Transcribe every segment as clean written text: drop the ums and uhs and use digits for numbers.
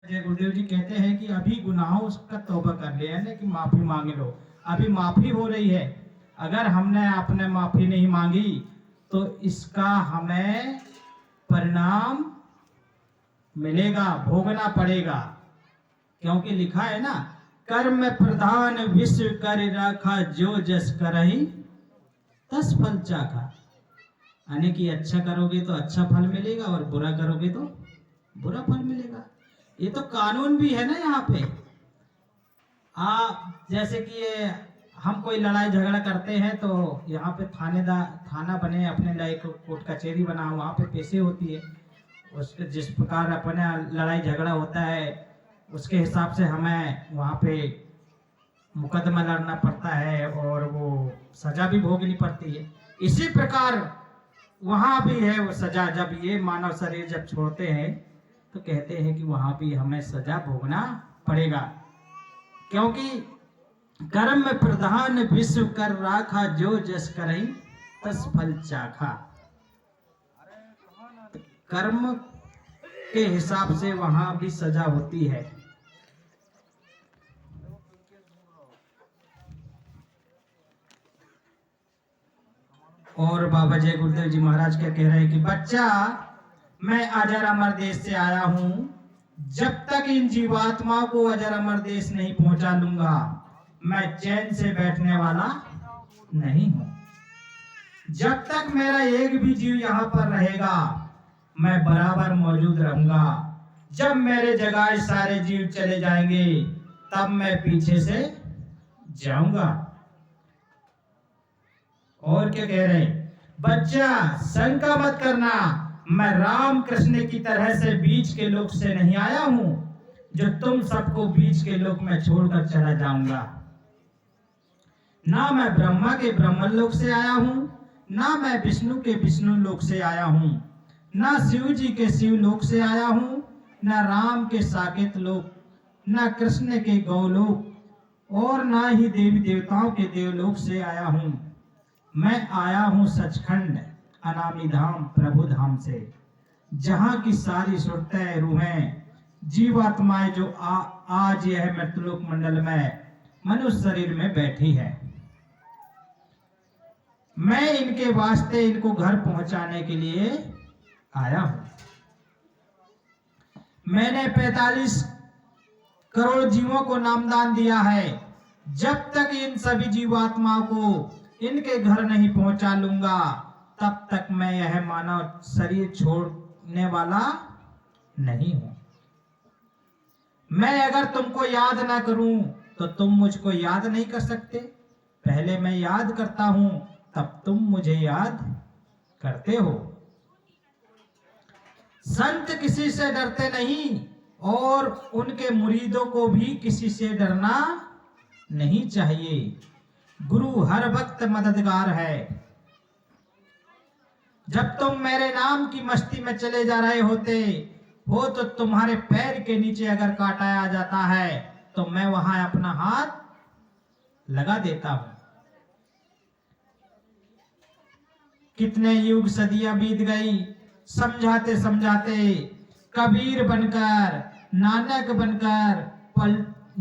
जय गुरुदेव जी कहते हैं कि अभी गुनाहों का तौबा कर ले, यानी कि माफी मांग लो। अभी माफी हो रही है, अगर हमने आपने माफी नहीं मांगी तो इसका हमें परिणाम मिलेगा, भोगना पड़ेगा। क्योंकि लिखा है ना, कर्म प्रधान विश्व कर राखा, जो जस करहि तस फल चाखा। यानी कि अच्छा करोगे तो अच्छा फल मिलेगा और बुरा करोगे तो बुरा फल मिलेगा। ये तो कानून भी है ना यहाँ पे। जैसे कि ये हम कोई लड़ाई झगड़ा करते हैं तो यहाँ पे थाना बने, अपने लायक कोर्ट कचहरी बना, वहाँ पे पैसे होती है। उसके जिस प्रकार अपने लड़ाई झगड़ा होता है उसके हिसाब से हमें वहाँ पे मुकदमा लड़ना पड़ता है और वो सजा भी भोगनी पड़ती है। इसी प्रकार वहाँ भी है वो सजा। जब ये मानव शरीर जब छोड़ते हैं तो कहते हैं कि वहाँ भी हमें सजा भोगना पड़ेगा। क्योंकि कर्म प्रधान विश्व कर राखा, जो जस करहि तस फल चाखा। कर्म के हिसाब से वहां भी सजा होती है। और बाबा जय गुरुदेव जी महाराज क्या कह रहे हैं कि बच्चा, मैं अजर अमर देश से आया हूं, जब तक इन जीवात्माओं को अजर अमर देश नहीं पहुंचा लूंगा मैं चैन से बैठने वाला नहीं हूं। जब तक मेरा एक भी जीव यहाँ पर रहेगा मैं बराबर मौजूद रहूंगा। जब मेरे जगह सारे जीव चले जाएंगे तब मैं पीछे से जाऊंगा। और क्या कह रहे हैं, बच्चा शंका मत करना, मैं राम कृष्ण की तरह से बीच के लोक से नहीं आया हूं जो तुम सबको बीच के लोक में छोड़कर चला जाऊंगा। ना मैं ब्रह्मा के ब्रह्म लोक से आया हूं, ना मैं विष्णु के विष्णु लोक से आया हूं, ना शिव जी के शिव लोक से आया हूं, ना राम के साकेत लोक, ना कृष्ण के गौलोक और ना ही देवी देवताओं के देवलोक से आया हूं। मैं आया हूं सचखंड अनामी धाम प्रभु धाम से, जहां की सारी सुरतें रूहें जीवात्माएं जो आज यह मृत्युलोक मंडल में मनुष्य शरीर में बैठी है, मैं इनके वास्ते इनको घर पहुंचाने के लिए आया हूं। मैंने 45 करोड़ जीवों को नामदान दिया है। जब तक इन सभी जीवात्माओं को इनके घर नहीं पहुंचा लूंगा तब तक मैं यह मानव शरीर छोड़ने वाला नहीं हूं। मैं अगर तुमको याद ना करूं तो तुम मुझको याद नहीं कर सकते। पहले मैं याद करता हूं तब तुम मुझे याद करते हो। संत किसी से डरते नहीं और उनके मुरीदों को भी किसी से डरना नहीं चाहिए। गुरु हर वक्त मददगार है। जब तुम मेरे नाम की मस्ती में चले जा रहे होते हो तो तुम्हारे पैर के नीचे अगर कांटा आ जाता है तो मैं वहां अपना हाथ लगा देता हूं। कितने युग सदियां बीत गई समझाते समझाते, कबीर बनकर, नानक बनकर,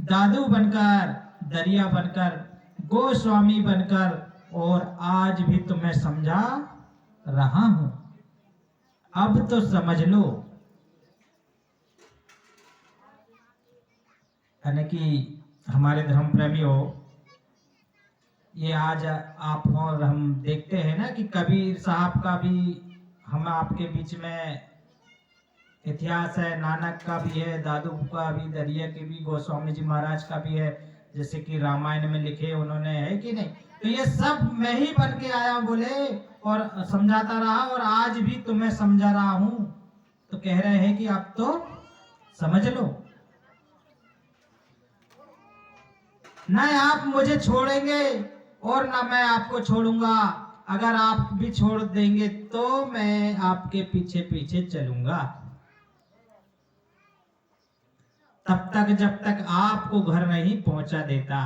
दादू बनकर, दरिया बनकर, गोस्वामी बनकर, और आज भी तुम्हें समझा रहा हूं। अब तो समझ लो। यानी कि हमारे धर्म प्रेमी हो, ये आज आप और हम देखते हैं ना कि कबीर साहब का भी हम आपके बीच में इतिहास है, नानक का भी है, दादू का भी, दरिया के भी, गोस्वामी जी महाराज का भी है, जैसे कि रामायण में लिखे उन्होंने, है कि नहीं। तो ये सब मैं ही बन के आया बोले और समझाता रहा और आज भी तुम्हें समझा रहा हूं। तो कह रहे हैं कि आप तो समझ लो, न आप मुझे छोड़ेंगे और न मैं आपको छोड़ूंगा। अगर आप भी छोड़ देंगे तो मैं आपके पीछे पीछे चलूंगा, तब तक जब तक आपको घर नहीं पहुंचा देता।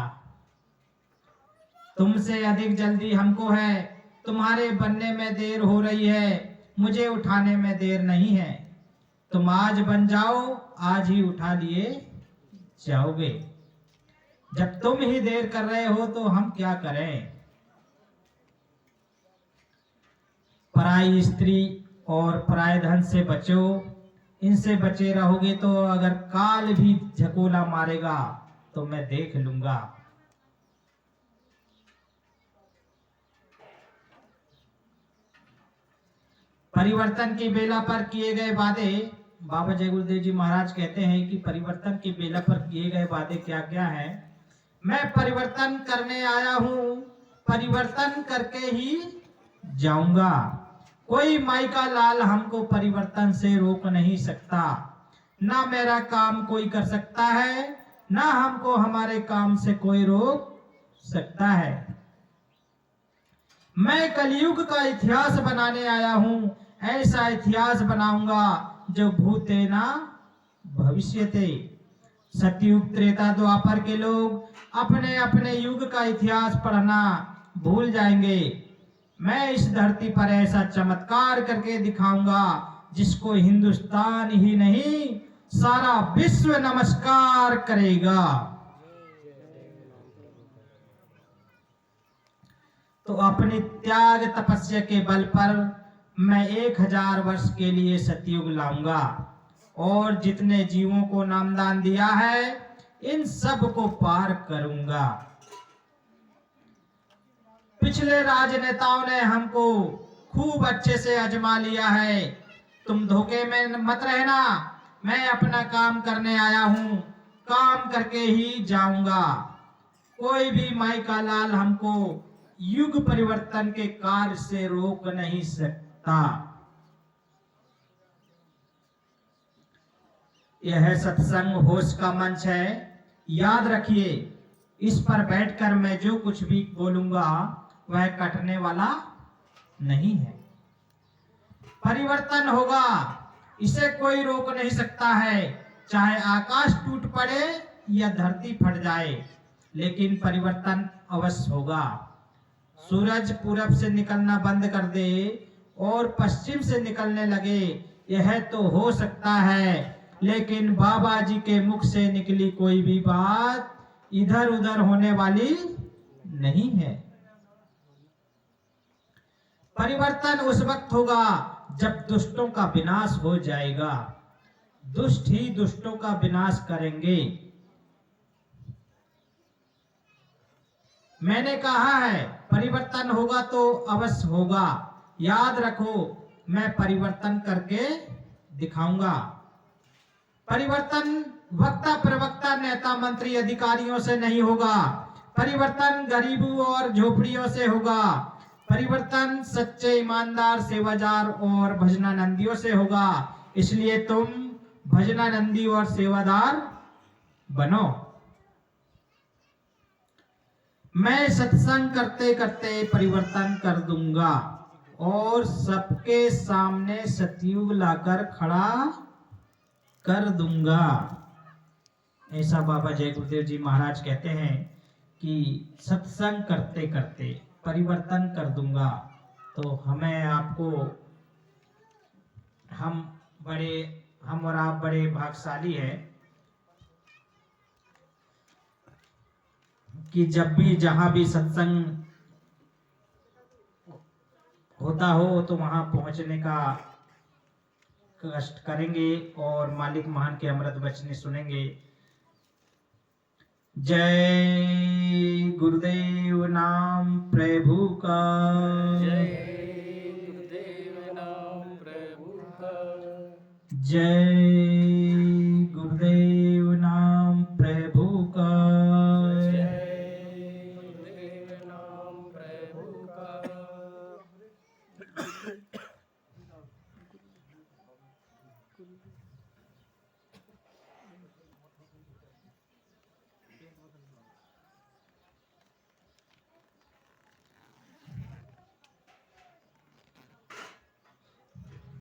तुमसे अधिक जल्दी हमको है, तुम्हारे बनने में देर हो रही है, मुझे उठाने में देर नहीं है। तुम आज बन जाओ, आज ही उठा लिए जाओगे। जब तुम ही देर कर रहे हो तो हम क्या करें। पराई स्त्री और पराय धन से बचो, इनसे बचे रहोगे तो अगर काल भी झकोला मारेगा तो मैं देख लूंगा। परिवर्तन की बेला पर किए गए वादे, बाबा जय गुरुदेव जी महाराज कहते हैं कि परिवर्तन की बेला पर किए गए वादे क्या क्या हैं। मैं परिवर्तन करने आया हूं, परिवर्तन करके ही जाऊंगा। कोई माई का लाल हमको परिवर्तन से रोक नहीं सकता। ना मेरा काम कोई कर सकता है, ना हमको हमारे काम से कोई रोक सकता है। मैं कलयुग का इतिहास बनाने आया हूं, ऐसा इतिहास बनाऊंगा जो भूते ना भविष्यते। सतयुग त्रेता द्वापर के लोग अपने अपने युग का इतिहास पढ़ना भूल जाएंगे। मैं इस धरती पर ऐसा चमत्कार करके दिखाऊंगा जिसको हिंदुस्तान ही नहीं सारा विश्व नमस्कार करेगा। तो अपनी त्याग तपस्या के बल पर मैं 1000 वर्ष के लिए सतयुग लाऊंगा और जितने जीवों को नामदान दिया है इन सब को पार करूंगा। पिछले राजनेताओं ने हमको खूब अच्छे से आजमा लिया है, तुम धोखे में मत रहना। मैं अपना काम करने आया हूं, काम करके ही जाऊंगा। कोई भी माई का लाल हमको युग परिवर्तन के कार्य से रोक नहीं सकता। यह सत्संग होश का मंच है, याद रखिए। इस पर बैठकर मैं जो कुछ भी बोलूंगा वह कटने वाला नहीं है। परिवर्तन होगा, इसे कोई रोक नहीं सकता है। चाहे आकाश टूट पड़े या धरती फट जाए, लेकिन परिवर्तन अवश्य होगा। सूरज पूरब से निकलना बंद कर दे और पश्चिम से निकलने लगे, यह तो हो सकता है, लेकिन बाबा जी के मुख से निकली कोई भी बात इधर उधर होने वाली नहीं है। परिवर्तन उस वक्त होगा जब दुष्टों का विनाश हो जाएगा। दुष्ट ही दुष्टों का विनाश करेंगे। मैंने कहा है परिवर्तन होगा तो अवश्य होगा। याद रखो, मैं परिवर्तन करके दिखाऊंगा। परिवर्तन वक्ता प्रवक्ता नेता मंत्री अधिकारियों से नहीं होगा। परिवर्तन गरीबों और झोपड़ियों से होगा। परिवर्तन सच्चे ईमानदार सेवादार और भजनानंदियों से होगा। इसलिए तुम भजनानंदी और सेवादार बनो। मैं सत्संग करते करते परिवर्तन कर दूंगा और सबके सामने सतयुग लाकर खड़ा कर दूंगा। ऐसा बाबा जय गुरुदेव जी महाराज कहते हैं कि सत्संग करते करते परिवर्तन कर दूंगा। तो हमें आपको हम और आप बड़े भाग्यशाली हैं कि जब भी जहां भी सत्संग होता हो तो वहां पहुंचने का कष्ट करेंगे और मालिक महान के अमृत वचन सुनेंगे। जय गुरुदेव नाम प्रभु का, जय गुरुदेव नाम प्रभु का, जय